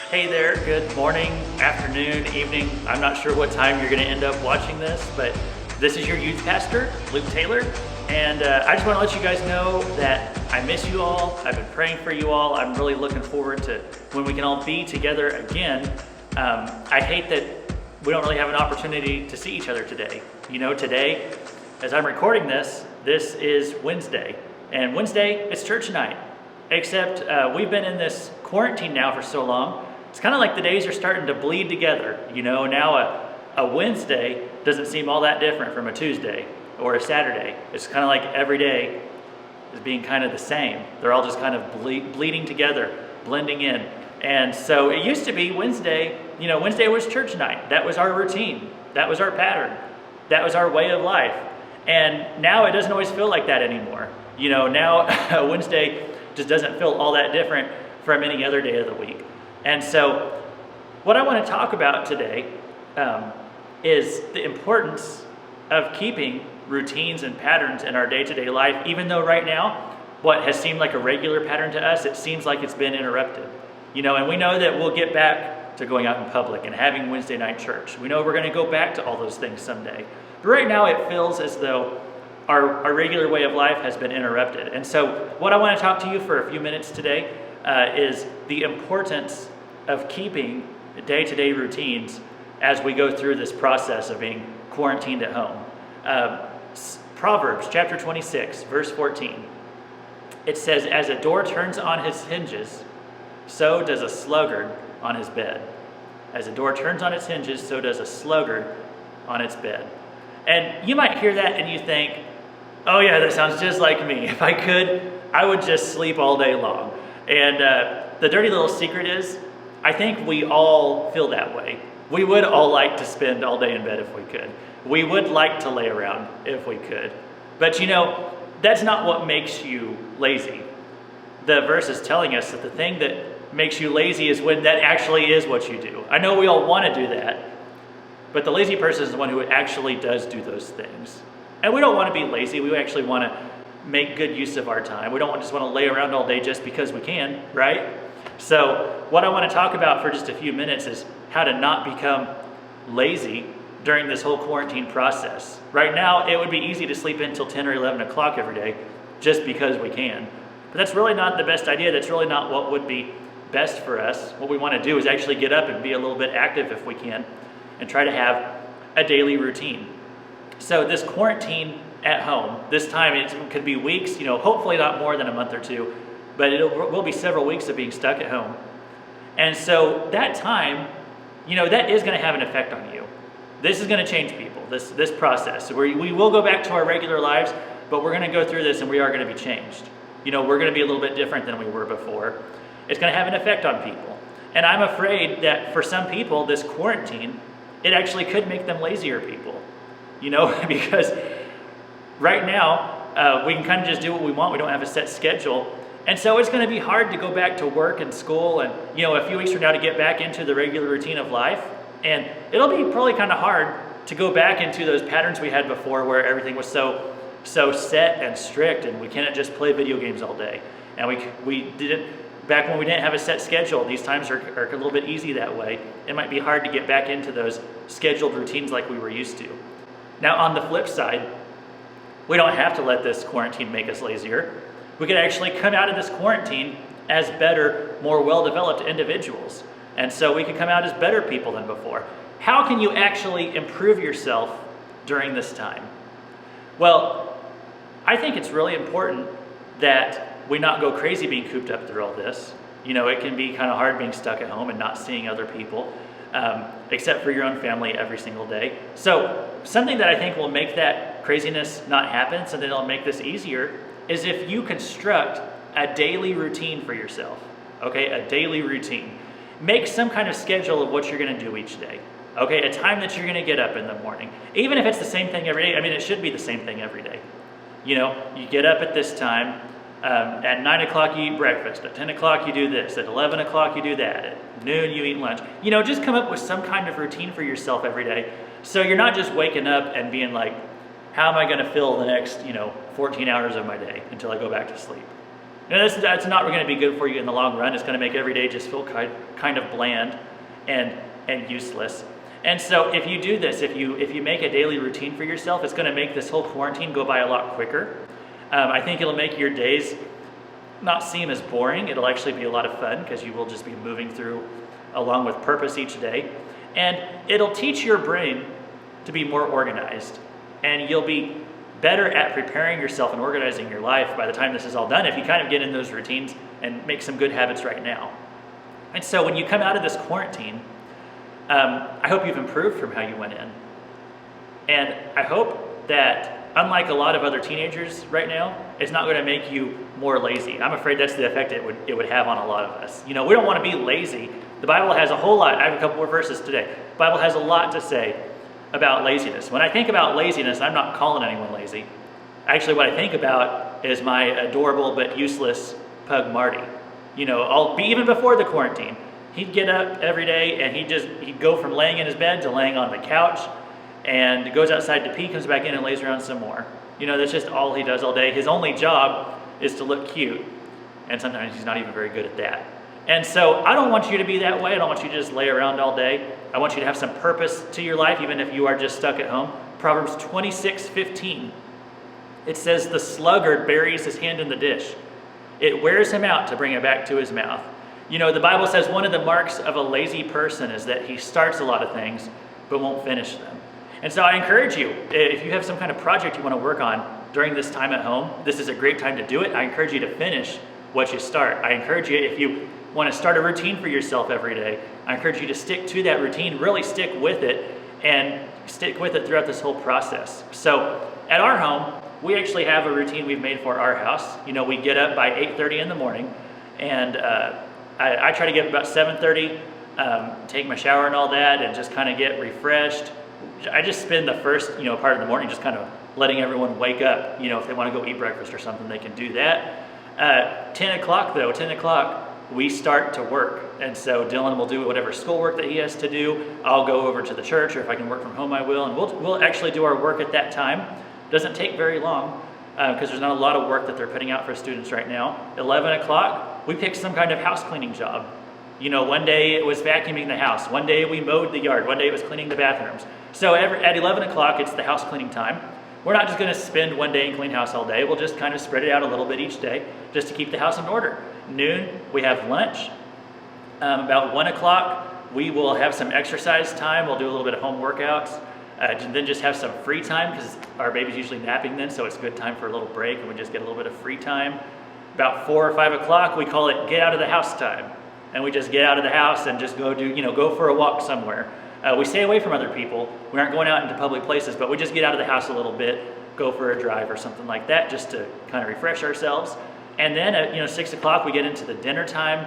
Hey there, good morning, afternoon, evening. I'm not sure what time you're going to end up watching this, but this is your youth pastor, Luke Taylor, and I just want to let you guys know that I miss you all. I've been praying for you all. I'm really looking forward to when we can all be together again. I hate that we don't really have an opportunity to see each other today. You know, today, as I'm recording this is Wednesday, and Wednesday, it's church night, except we've been in this quarantine now for so long. It's kind of like the days are starting to bleed together. You know, now a Wednesday doesn't seem all that different from a Tuesday or a Saturday. It's kind of like every day is being kind of the same. They're all just kind of bleeding together, blending in. And so it used to be Wednesday, you know, Wednesday was church night. That was our routine. That was our pattern. That was our way of life. And now it doesn't always feel like that anymore. You know, now Wednesday just doesn't feel all that different from any other day of the week. And so what I want to talk about today is the importance of keeping routines and patterns in our day-to-day life, even though right now, what has seemed like a regular pattern to us, it seems like it's been interrupted. You know, and we know that we'll get back to going out in public and having Wednesday night church. We know we're going to go back to all those things someday. But right now it feels as though our regular way of life has been interrupted. And so what I want to talk to you for a few minutes today is the importance of keeping day-to-day routines as we go through this process of being quarantined at home. Proverbs chapter 26, verse 14. It says, "As a door turns on his hinges, so does a sluggard on his bed." As a door turns on its hinges, so does a sluggard on its bed. And you might hear that and you think, oh yeah, that sounds just like me. If I could, I would just sleep all day long. And the dirty little secret is, I think we all feel that way. We would all like to spend all day in bed if we could. We would like to lay around if we could. But you know, that's not what makes you lazy. The verse is telling us that the thing that makes you lazy is when that actually is what you do. I know we all want to do that, but the lazy person is the one who actually does do those things. And we don't want to be lazy. We actually want to make good use of our time. We don't just want to lay around all day just because we can, right? So what I want to talk about for just a few minutes is how to not become lazy during this whole quarantine process. Right now, it would be easy to sleep in till 10 or 11 o'clock every day just because we can. But that's really not the best idea. That's really not what would be best for us. What we want to do is actually get up and be a little bit active if we can and try to have a daily routine. So this quarantine at home, this time it could be weeks, you know, hopefully not more than a month or two, but it will be several weeks of being stuck at home. And so that time, you know, that is going to have an effect on you. This is going to change people, this process. So we will go back to our regular lives, but we're going to go through this and we are going to be changed. You know, we're going to be a little bit different than we were before. It's going to have an effect on people. And I'm afraid that for some people, this quarantine, it actually could make them lazier people. You know, because right now, we can kind of just do what we want. We don't have a set schedule. And so it's going to be hard to go back to work and school and, you know, a few weeks from now to get back into the regular routine of life. And it'll be probably kind of hard to go back into those patterns we had before where everything was so set and strict and we can't just play video games all day. And we didn't, back when we didn't have a set schedule, these times are a little bit easy that way. It might be hard to get back into those scheduled routines like we were used to. Now, on the flip side, we don't have to let this quarantine make us lazier. We could actually come out of this quarantine as better, more well-developed individuals. And so we could come out as better people than before. How can you actually improve yourself during this time? Well, I think it's really important that we not go crazy being cooped up through all this. You know, it can be kind of hard being stuck at home and not seeing other people. Except for your own family every single day. So something that I think will make that craziness not happen, something that will make this easier, is if you construct a daily routine for yourself, okay, a daily routine. Make some kind of schedule of what you're going to do each day, okay, a time that you're going to get up in the morning. Even if it's the same thing every day, I mean, it should be the same thing every day. You know, you get up at this time, at 9 o'clock you eat breakfast, at 10 o'clock you do this, at 11 o'clock you do that, at noon you eat lunch. You know, just come up with some kind of routine for yourself every day. So you're not just waking up and being like, how am I going to fill the next, 14 hours of my day until I go back to sleep? That's not going to be good for you in the long run. It's going to make every day just feel kind of bland and useless. And so if you do this, if you make a daily routine for yourself, it's going to make this whole quarantine go by a lot quicker. I think it'll make your days not seem as boring. It'll actually be a lot of fun because you will just be moving through along with purpose each day. And it'll teach your brain to be more organized. And you'll be better at preparing yourself and organizing your life by the time this is all done if you kind of get in those routines and make some good habits right now. And so when you come out of this quarantine, I hope you've improved from how you went in. And I hope that, unlike a lot of other teenagers right now, it's not going to make you more lazy. I'm afraid that's the effect it would have on a lot of us. We don't want to be lazy. The Bible has a whole lot. I have a couple more verses today. The Bible has a lot to say about laziness. When I think about laziness, I'm not calling anyone lazy. Actually, what I think about is my adorable but useless pug Marty. Even before the quarantine, he'd get up every day and he'd go from laying in his bed to laying on the couch, and goes outside to pee, comes back in and lays around some more. That's just all he does all day. His only job is to look cute, and sometimes he's not even very good at that. And so I don't want you to be that way. I don't want you to just lay around all day. I want you to have some purpose to your life, even if you are just stuck at home. Proverbs 26:15. It says, "The sluggard buries his hand in the dish. It wears him out to bring it back to his mouth." The Bible says one of the marks of a lazy person is that he starts a lot of things but won't finish them. And so I encourage you, if you have some kind of project you want to work on during this time at home, this is a great time to do it. I encourage you to finish what you start. I encourage you, if you want to start a routine for yourself every day, I encourage you to stick to that routine, really stick with it, and stick with it throughout this whole process. So at our home, we actually have a routine we've made for our house. We get up by 8:30 in the morning, and I try to get up about 7:30, take my shower and all that, and just kind of get refreshed. I just spend the first, part of the morning just kind of letting everyone wake up. If they want to go eat breakfast or something, they can do that. 10 o'clock, we start to work. And so Dylan will do whatever schoolwork that he has to do. I'll go over to the church, or if I can work from home, I will. And we'll actually do our work at that time. Doesn't take very long because there's not a lot of work that they're putting out for students right now. 11 o'clock, we pick some kind of house cleaning job. One day it was vacuuming the house. One day we mowed the yard. One day it was cleaning the bathrooms. So at 11 o'clock, it's the house cleaning time. We're not just going to spend one day and clean house all day. We'll just kind of spread it out a little bit each day just to keep the house in order. Noon, we have lunch. About 1 o'clock, we will have some exercise time. We'll do a little bit of home workouts. Then just have some free time because our baby's usually napping then, so it's a good time for a little break, and we just get a little bit of free time. About 4 or 5 o'clock, we call it get out of the house time. And we just get out of the house and just go for a walk somewhere. We stay away from other people. We aren't going out into public places, but we just get out of the house a little bit, go for a drive or something like that, just to kind of refresh ourselves. And then at 6 o'clock, we get into the dinner time,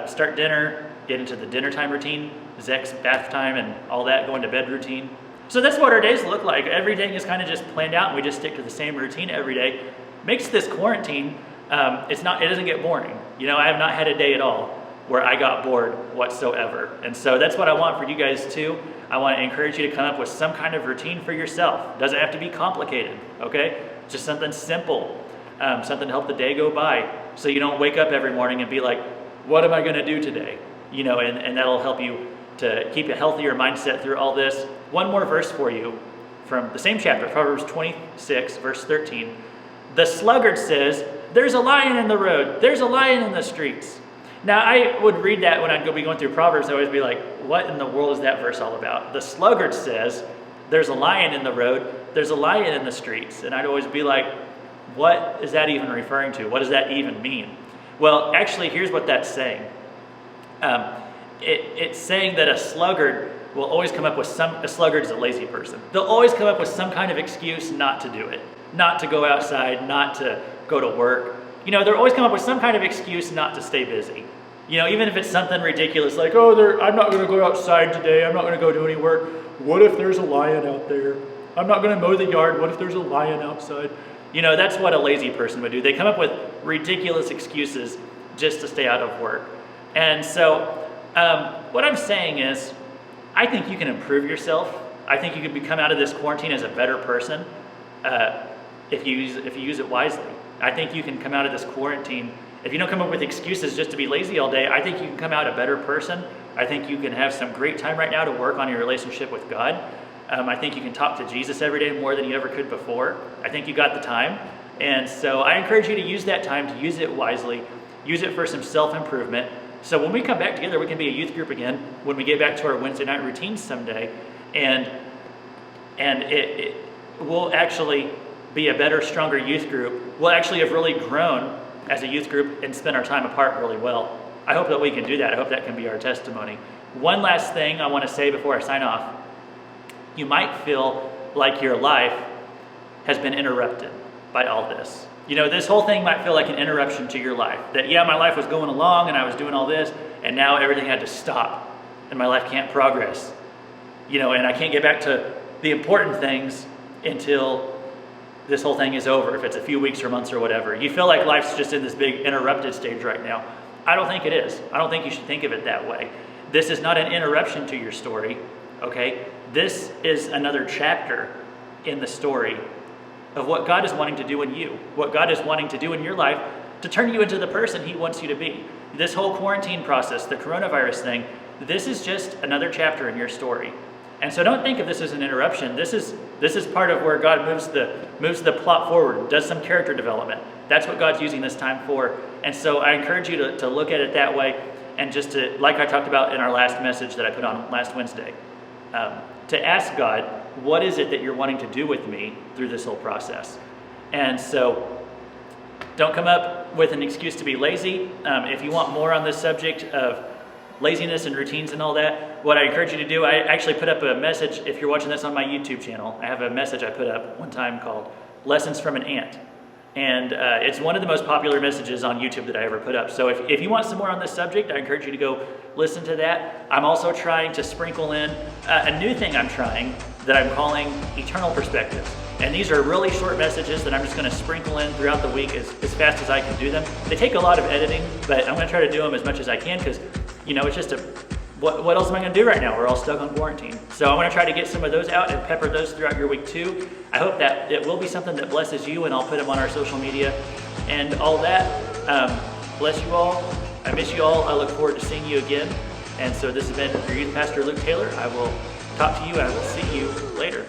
start dinner, get into the dinner time routine, Zek's bath time and all that, going to bed routine. So that's what our days look like. Everything is kind of just planned out, and we just stick to the same routine every day. Makes this quarantine, it doesn't get boring. I have not had a day at all where I got bored whatsoever. And so that's what I want for you guys too. I want to encourage you to come up with some kind of routine for yourself. It doesn't have to be complicated, okay? Just something simple, something to help the day go by, so you don't wake up every morning and be like, what am I going to do today? And that'll help you to keep a healthier mindset through all this. One more verse for you from the same chapter, Proverbs 26, verse 13. The sluggard says, "There's a lion in the road. There's a lion in the streets." Now, I would read that when I'd be going through Proverbs. I'd always be like, what in the world is that verse all about? The sluggard says, there's a lion in the road, there's a lion in the streets. And I'd always be like, what is that even referring to? What does that even mean? Well, actually, here's what that's saying. It's saying that a sluggard will always come up with a sluggard is a lazy person. They'll always come up with some kind of excuse not to do it, not to go outside, not to go to work. They're always come up with some kind of excuse not to stay busy. Even if it's something ridiculous like, I'm not going to go outside today. I'm not going to go do any work. What if there's a lion out there? I'm not going to mow the yard. What if there's a lion outside? That's what a lazy person would do. They come up with ridiculous excuses just to stay out of work. And so what I'm saying is, I think you can improve yourself. I think you can come out of this quarantine as a better person if you use it wisely. I think you can come out of this quarantine. If you don't come up with excuses just to be lazy all day, I think you can come out a better person. I think you can have some great time right now to work on your relationship with God. I think you can talk to Jesus every day more than you ever could before. I think you got the time. And so I encourage you to use that time, to use it wisely, use it for some self-improvement. So when we come back together, we can be a youth group again when we get back to our Wednesday night routines someday. And it will actually be a better, stronger youth group. We'll actually have really grown as a youth group and spend our time apart really well. I hope that we can do that. I hope that can be our testimony. One last thing I want to say before I sign off. You might feel like your life has been interrupted by all this. You know, this whole thing might feel like an interruption to your life. That, yeah, my life was going along and I was doing all this, and now everything had to stop and my life can't progress. You know, and I can't get back to the important things until this whole thing is over, if it's a few weeks or months or whatever. You feel like life's just in this big interrupted stage right now. I don't think it is. I don't think you should think of it that way. This is not an interruption to your story, okay? This is another chapter in the story of what God is wanting to do in you, what God is wanting to do in your life to turn you into the person He wants you to be. This whole quarantine process, the coronavirus thing, this is just another chapter in your story. And so don't think of this as an interruption. This is part of where God moves the plot forward, does some character development. That's what God's using this time for. And so I encourage you to look at it that way, and just to, like I talked about in our last message that I put on last Wednesday, to ask God, what is it that you're wanting to do with me through this whole process? And so don't come up with an excuse to be lazy. If you want more on this subject of laziness and routines and all that, what I encourage you to do, I actually put up a message. If you're watching this on my YouTube channel, I have a message I put up one time called Lessons from an Ant. And it's one of the most popular messages on YouTube that I ever put up. So if you want some more on this subject, I encourage you to go listen to that. I'm also trying to sprinkle in a new thing I'm trying that I'm calling Eternal Perspectives. And these are really short messages that I'm just going to sprinkle in throughout the week as fast as I can do them. They take a lot of editing, but I'm going to try to do them as much as I can because, you know, it's just what else am I going to do right now? We're all stuck on quarantine. So I want to try to get some of those out and pepper those throughout your week too. I hope that it will be something that blesses you, and I'll put them on our social media and all that. Bless you all. I miss you all. I look forward to seeing you again. And so this has been your youth pastor, Luke Taylor. I will talk to you. I will see you later.